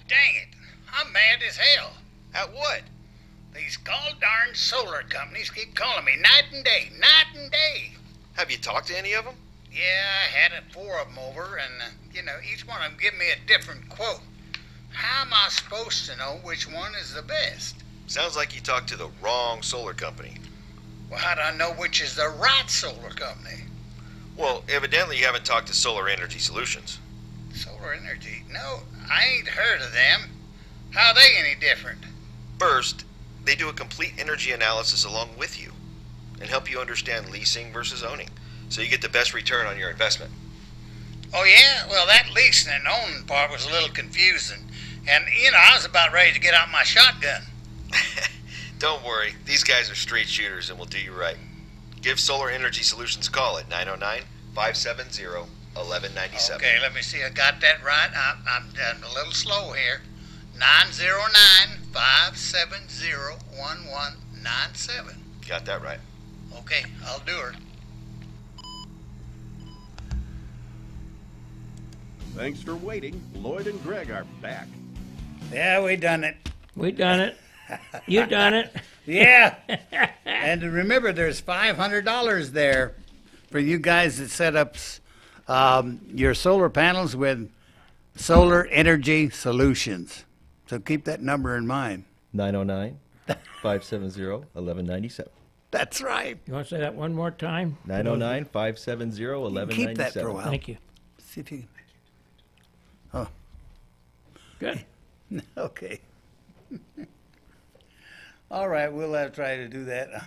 Dang it, I'm mad as hell. At what? These gall darn solar companies keep calling me night and day, night and day. Have you talked to any of them? Yeah, I had 4 of them over, and, each one of them give me a different quote. How am I supposed to know which one is the best? Sounds like you talked to the wrong solar company. Well, how do I know which is the right solar company? Well, evidently you haven't talked to Solar Energy Solutions. Solar Energy? No, I ain't heard of them. How are they any different? First, they do a complete energy analysis along with you and help you understand leasing versus owning, so you get the best return on your investment. Oh, yeah? Well, that leasing and owning part was a little confusing. And, I was about ready to get out my shotgun. Don't worry, these guys are straight shooters and will do you right. Give Solar Energy Solutions a call at 909-570-1197. Okay, let me see. I got that right. I'm a little slow here. 909-570-1197. Got that right. Okay, I'll do her. Thanks for waiting. Lloyd and Greg are back. Yeah, we done it. We done it. You done it. Yeah. And remember, there's $500 there for you guys that set up your solar panels with Solar Energy Solutions. So keep that number in mind. 909-570-1197. That's right. You want to say that one more time? 909-570-1197. Keep that for a while. Thank you. See if you Good. Okay. All right, we'll try to do that.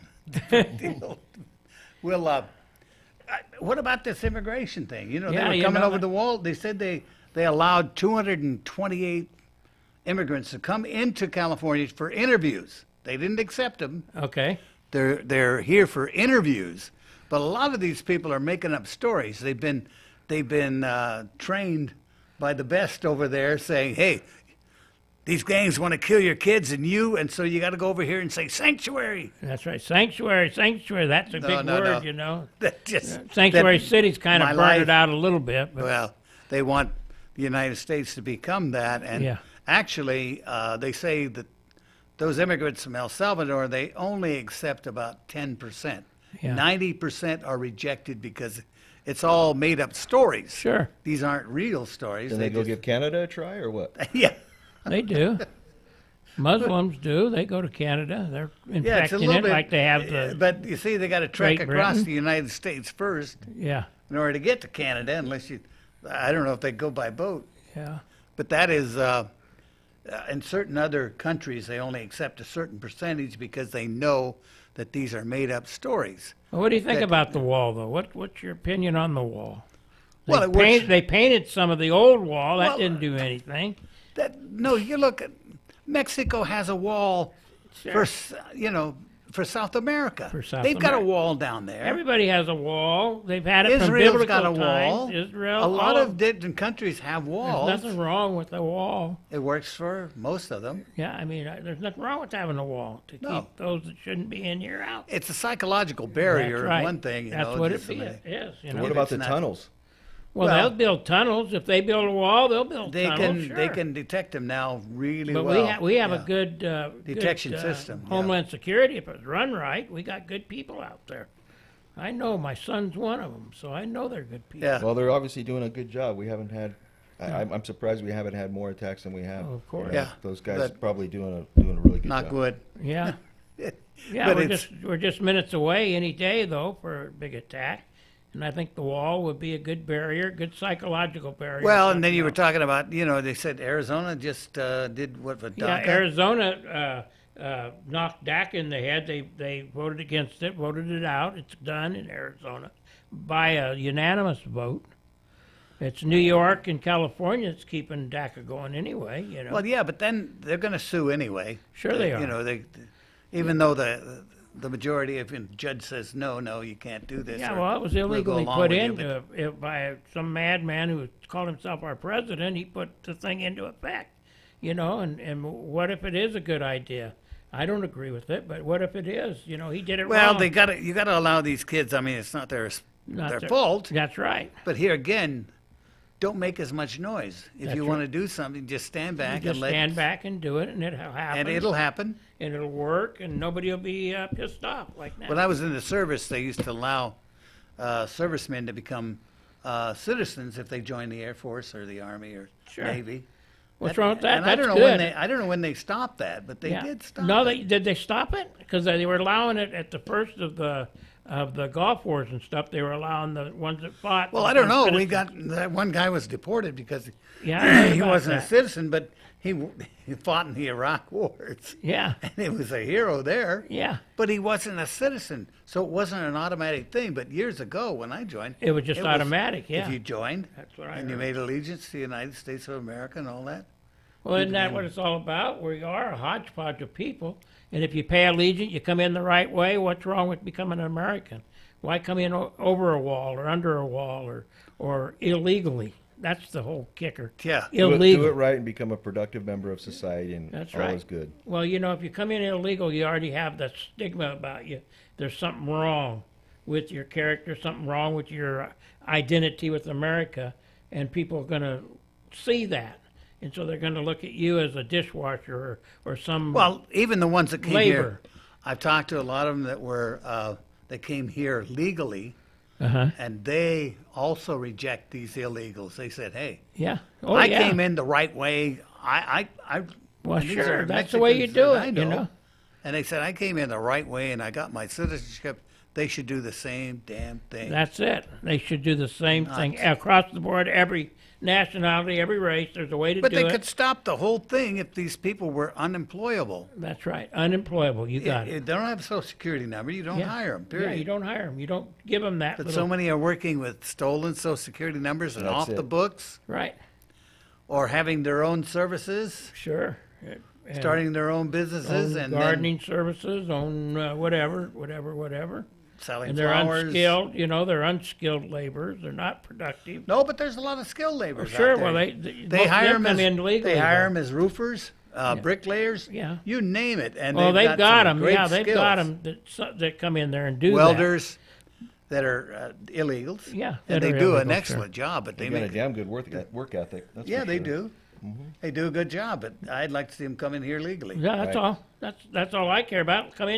We'll. What about this immigration thing? Yeah, they were you coming know over that- the wall. They said they allowed 228 immigrants to come into California for interviews. They didn't accept them. Okay. They're here for interviews, but a lot of these people are making up stories. They've been trained by the best over there, saying, "Hey, these gangs want to kill your kids and you, and so you got to go over here and say sanctuary." That's right. Sanctuary. That's a big word, That just Sanctuary that City's kind of my burned life- it out a little bit. But Well, they want the United States to become that, and Yeah. actually, they say that those immigrants from El Salvador, they only accept about 10%. Yeah. 90% are rejected because it's all made up stories. Sure. These aren't real stories. Then they go just- give Canada a try, or what? Yeah. They do. Muslims do. They go to Canada. They're Yeah, it's a infecting little it bit. like they have the. But you see, they got to trek Great across Britain. the United States first Yeah. in order to get to Canada, unless you, I don't know if they go by boat. Yeah. But that is, in certain other countries, they only accept a certain percentage because they know that these are made up stories. Well, what do you think That- about the wall, though? What's your opinion on the wall? They, Well, it works- they painted some of the old wall. That Well, didn't do anything. No, you look at Mexico has a wall Sure. for South America. For South They've got a America. wall down there. Everybody has a wall. They've had it from Israel's biblical got a wall. times. Israel. A lot all of different countries have walls. There's nothing wrong with the wall. It works for most of them. Yeah, I mean, there's nothing wrong with having a wall to No. keep those that shouldn't be in here out. It's a psychological barrier. That's right. One thing, That's know, what just it a minute. is. You So know? what about it's the not- tunnels? Well, Well, they'll build tunnels. If they build a wall, they'll build They tunnels. can they sure. can detect them now really But well. we have Yeah. a good Detection good, system, yeah. Homeland Security. If it's run right, we got good people out there. I know my son's one of them, so I know they're good people. Yeah. Well, they're obviously doing a good job. We haven't had. I'm surprised we haven't had more attacks than we have. Oh, of course. You know, Yeah, those guys but- probably doing a really good Not job. good. Yeah. Yeah, But we're just minutes away any day though for a big attack, and I think the wall would be a good barrier, good psychological barrier. Well, and then you were talking about, they said Arizona just did what for Yeah, DACA? Arizona knocked DACA in the head. They voted against it, voted it out. It's done in Arizona by a unanimous vote. It's New York and California that's keeping DACA going anyway. You know. Well, yeah, but then they're going to sue anyway. Sure they are. Even though the majority of the judge says no, you can't do this. Yeah, or well, it was we'll go illegally along put with you, into it by some madman who called himself our president. He put the thing into effect, and what if it is a good idea? I don't agree with it, but what if it is? He did it Well, wrong. you got to allow these kids. I mean, it's not their Not fault. That's right. But here again, don't make as much noise. If That's you right. want to do something, just stand back Just and let stand back and do it, and it'll happen. and it'll happen. And it'll work, and nobody will be pissed off like that. When I was in the service, they used to allow servicemen to become citizens if they joined the Air Force or the Army or Sure. Navy. What's wrong with that? And That's I don't know good. I don't know when they stopped that, but they Yeah. did stop. No, it. did they stop it? Because they were allowing it at the first of the Gulf Wars and stuff. They were allowing the ones that fought. Well, I don't know. We citizens. got that one guy was deported because Yeah, I heard he about wasn't a that. citizen, but he fought in the Iraq wars. Yeah, And he was a hero there. yeah. But he wasn't a citizen, so it wasn't an automatic thing. But years ago, when I joined, It was just automatic, yeah. If you joined, That's what I and you heard. made allegiance to the United States of America and all that. Well, isn't that what it's all about? We are a hodgepodge of people, and if you pay allegiance, you come in the right way. What's wrong with becoming an American? Why come in over a wall or under a wall or illegally? That's the whole kicker. Yeah. Illegal. Do it right and become a productive member of society, and That's all right. is good. Well, if you come in illegal, you already have that stigma about you. There's something wrong with your character, something wrong with your identity with America, and people are going to see that. And so they're going to look at you as a dishwasher or some. Well, even the ones that came Labor. here, I've talked to a lot of them that were that came here legally, Uh-huh. and they also reject these illegals. They said, "Hey, Yeah. Oh, I yeah. came in the right way. Well, and these sure, are that's the way you Mexicans do that it, I you know. And they said I came in the right way, and I got my citizenship. They should do the same damn thing. That's it. They should do the same thing Nuts. across the board, every nationality, every race. There's a way to But do they it. could stop the whole thing if these people were unemployable. That's right. Unemployable. You got They it. don't have a Social Security number. You don't Yeah. hire them. Yeah, Period. you don't hire them. You don't give them that. But little, so many are working with stolen Social Security numbers and That's off the it. books, Right. or having their own services, Sure. And starting their own businesses, own and gardening services, own whatever, then selling and they're flowers. unskilled. They're unskilled laborers. They're not productive. No, but there's a lot of skilled laborers. Sure. out there. Well, they most of hire them them come in legally. They hire though. them as roofers, bricklayers. Yeah. You name it, and Well, they've got some them. great Yeah, they've got skills. them that come in there and do Welders that are illegals. Yeah, that and they are do illegal, an sure. excellent job, but They they got a make. damn good work ethic. That's Yeah, for they sure. do. They do a good job, but I'd like to see them come in here legally. Yeah, that's all. That's all I care about. Come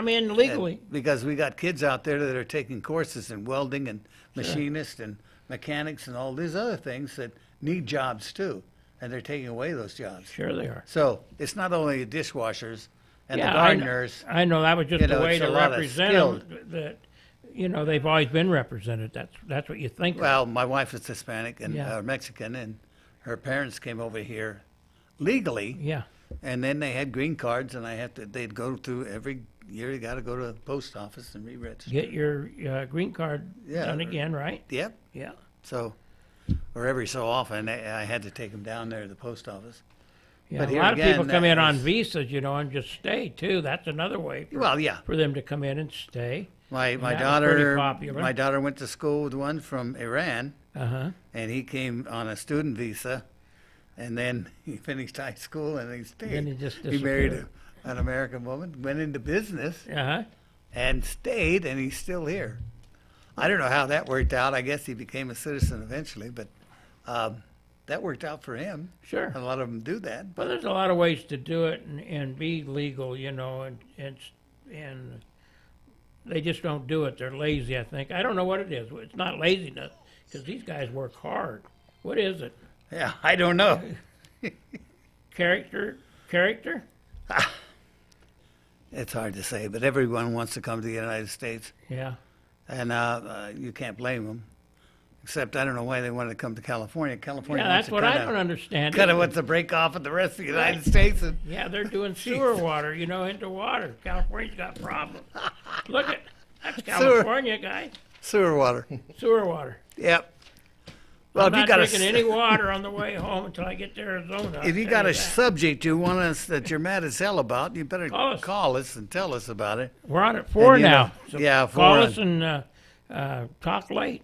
in legally. Because we got kids out there that are taking courses in welding and machinist and mechanics and all these other things that need jobs too, and they're taking away those jobs. Sure they are. So it's not only the dishwashers and the Yeah, gardeners. I know that was just You know, a way it's to a lot of represent skilled. them. That they've always been represented. That's what you think. of. Well, my wife is Hispanic and Yeah. Mexican, and her parents came over here legally, Yeah. and then they had green cards, and they'd go through every year. You got to go to the post office and re-register. Get your green card Yeah. done again, right? Yep. Yeah. So, or every so often, I had to take them down there to the post office. Yeah, But a here lot of people again, come that in on is- visas, and just stay too. That's another way for, Well, yeah. for them to come in and stay. My that was pretty daughter, popular. my daughter went to school with one from Iran, Uh-huh. and he came on a student visa, and then he finished high school and he stayed. Then he just He married disappeared. an American woman, went into business, Uh-huh. and stayed, and he's still here. I don't know how that worked out. I guess he became a citizen eventually, but that worked out for him. Sure. A lot of them do that. Well, there's a lot of ways to do it and be legal, and they just don't do it. They're lazy, I think. I don't know what it is. It's not laziness, because these guys work hard. What is it? Yeah, I don't know. Character? It's hard to say, but everyone wants to come to the United States, Yeah. and you can't blame them. Except I don't know why they wanted to come to California. California Yeah, wants that's to what I kinda- don't understand. Kind of wants to break off of the rest of the United States. And, Yeah, they're doing sewer water, into water. California's got problems. Look at that's California, guys. sewer water. Sewer water. Yep. Well, I'm if you not got drinking a any water on the way home until I get to Arizona. if you I'll got tell a that. subject you want us that you're mad as hell about, you better Call us. and tell us about it. We're on at 4 And, you now. know, So yeah, call 4 us and talk late.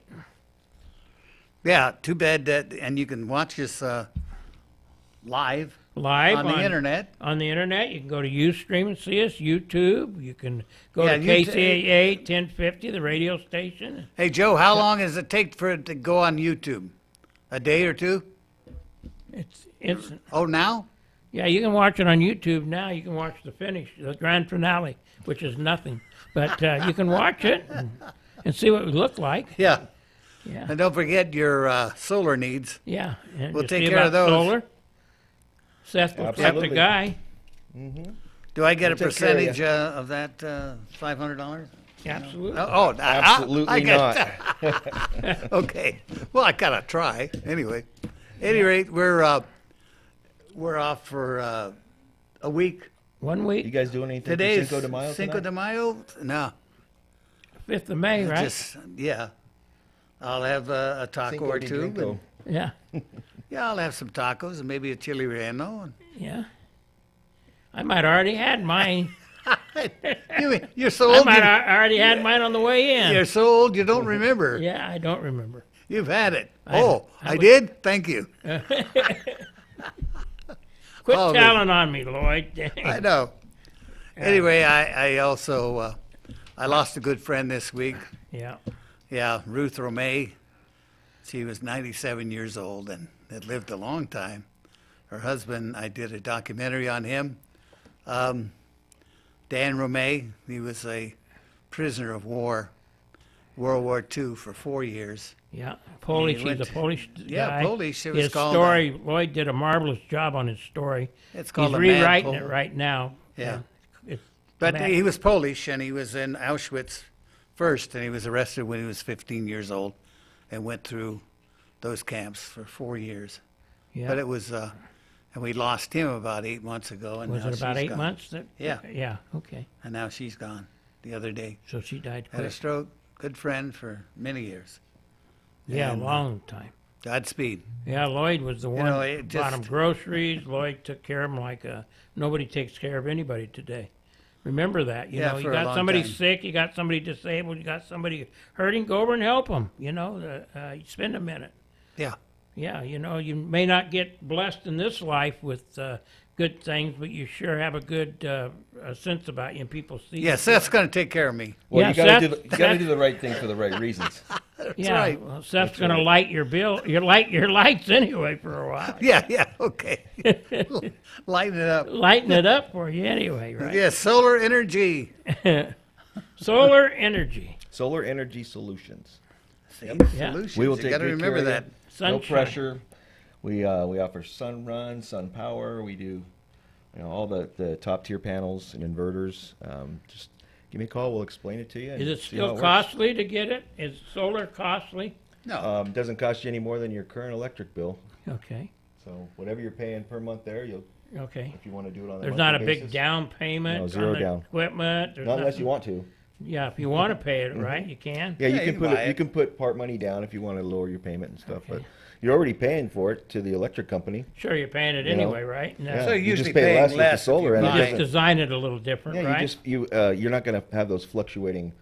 Yeah, too bad that, and you can watch us live Live on the internet. On the internet, you can go to Ustream and see us. YouTube. You can go Yeah, to KCAA 1050, the radio station. Hey, Joe, how long does it take for it to go on YouTube? A day or two? It's instant. Oh, now? Yeah, you can watch it on YouTube now. You can watch the finish, the grand finale, which is nothing. But you can watch it and see what we look like. Yeah. Yeah, And don't forget your solar needs. yeah. And We'll just take see care of about those. Solar. Seth will prep the Absolutely. guy. Do I get a We'll take care of percentage of that $500? Absolutely. Absolutely I not. got Okay. Well, I gotta try anyway. At any rate, we're off for a week. 1 week, You guys doing anything Today for is Cinco de Mayo Cinco tonight? de Mayo. No, 5th of May, right? just yeah. I'll have a taco Cinco or de two. Drinko. and- Yeah, yeah, I'll have some tacos and maybe a chili relleno. yeah. I might already had mine. You're so I old. might already had mine on the way in. You're so old. You don't remember. Yeah, I don't remember. You've had it. I was- did. Thank you. Quit Oh, telling on me, Lloyd. Dang. I know. Anyway, I also I lost a good friend this week. Yeah. Yeah, Ruth Romay. She was 97 years old and had lived a long time. Her husband, I did a documentary on him. Dan Romay, he was a prisoner of war, World War II for 4 years. Yeah, Polish. He went He's a to- Polish Yeah, guy. Polish. It was His called, story. Lloyd did a marvelous job on his story. It's called He's A Man rewriting it Pol- right now. Yeah. It's But mad. he was Polish, and he was in Auschwitz first, and he was arrested when he was 15 years old and went through those camps for 4 years. Yeah. But it was, and we lost him about 8 months ago. And Was now it about she's 8 gone. months? That, Yeah. Yeah. Okay. And now she's gone the other day. So she died Had a quick. stroke. Good friend for many years. Yeah, and, a long time. Godspeed. Yeah, Lloyd was the one know, that it bought him just- groceries. Lloyd took care of him like nobody takes care of anybody today. Remember that. You Yeah, know, you for a got long somebody time. sick, you got somebody disabled, you got somebody hurting, go over and help them. You know, you spend a minute. Yeah. Yeah, you know, you may not get blessed in this life with good things, but you sure have a good sense about you, and people see. Yeah, Seth's going to take care of me. Well, Yeah, you got Seth- to do the right thing for the right reasons. That's right. Well, Seth's going to light your lights anyway for a while. Yeah, okay. Lighten it up. Lighten it up for you anyway, right? Yeah, solar energy. Solar energy. Solar Energy Solutions. Yeah. Solutions. We will You take got to good remember care that. of you. Sunshine. No pressure. We offer sun run, sun power. We do all the top tier panels and inverters. Just give me a call. We'll explain it to you. and Is it see how still works. costly to get it? Is solar costly? No. Doesn't cost you any more than your current electric bill. Okay. So whatever you're paying per month there, Okay. if you want to do it on a There's not a monthly big basis. down payment No, zero on the down. equipment. There's Not unless nothing- you want to. Yeah, if you want to pay it, right, you can. Yeah, Yeah, you you can can put buy you it. can put part money down if you want to lower your payment and stuff. Okay. But you're already paying for it to the electric company. Sure, you're paying it You know. anyway, right? And Yeah. that's- So you you're just usually pay paying less with the less if solar you and it You buy just doesn't. design it a little different, Yeah, right? you're not going to have those fluctuating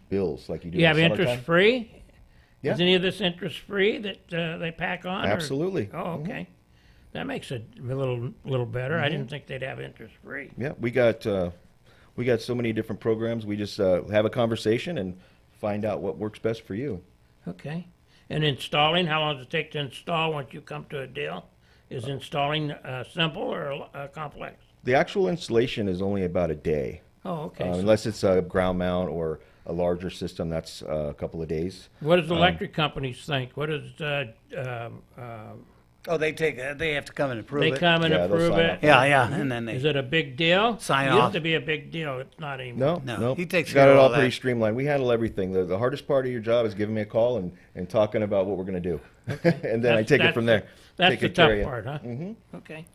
bills like you do. You in have the interest summertime. free? Yeah. Is any of this interest free that they pack on? or- Absolutely. Oh, okay. That makes it a little better. I didn't think they'd have interest free. Yeah, we got so many different programs. We just have a conversation and find out what works best for you. Okay. And installing, how long does it take to install once you come to a deal? Is installing simple or complex? The actual installation is only about a day, Oh, okay. So unless it's a ground mount or a larger system. That's a couple of days. what does electric companies think? What does Oh, they have to come and approve they it. come and Yeah, they'll approve sign it? off. Yeah, and then Is they. it a big deal? Sign it used off. to be a big deal. It's not anymore. No, he takes got care it of all all pretty that. streamlined. We handle everything. The hardest part of your job is giving me a call and talking about what we're going to do, and then I take it from there. That's Take the good care of tough you. part, huh? Mm-hmm. Okay.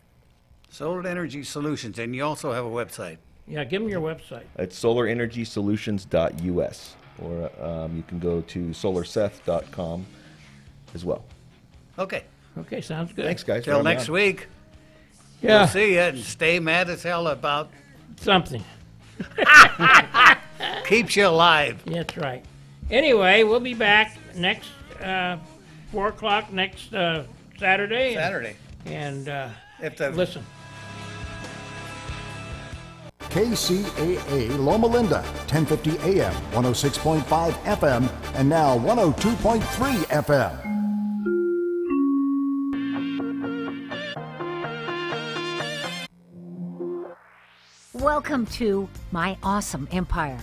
Solar Energy Solutions, and you also have a website. Yeah, give them your website. It's solarenergysolutions.us, or you can go to solarseth.com as well. Okay. Okay, sounds good. Thanks, guys. for Till having me next on. week. Yeah, We'll see you, and stay mad as hell about something. keeps you alive. That's right. Anyway, we'll be back next 4 o'clock next Saturday. Saturday. And If the listen. KCAA Loma Linda, 1050 AM, 106.5 FM, and now 102.3 FM. Welcome to My Awesome Empire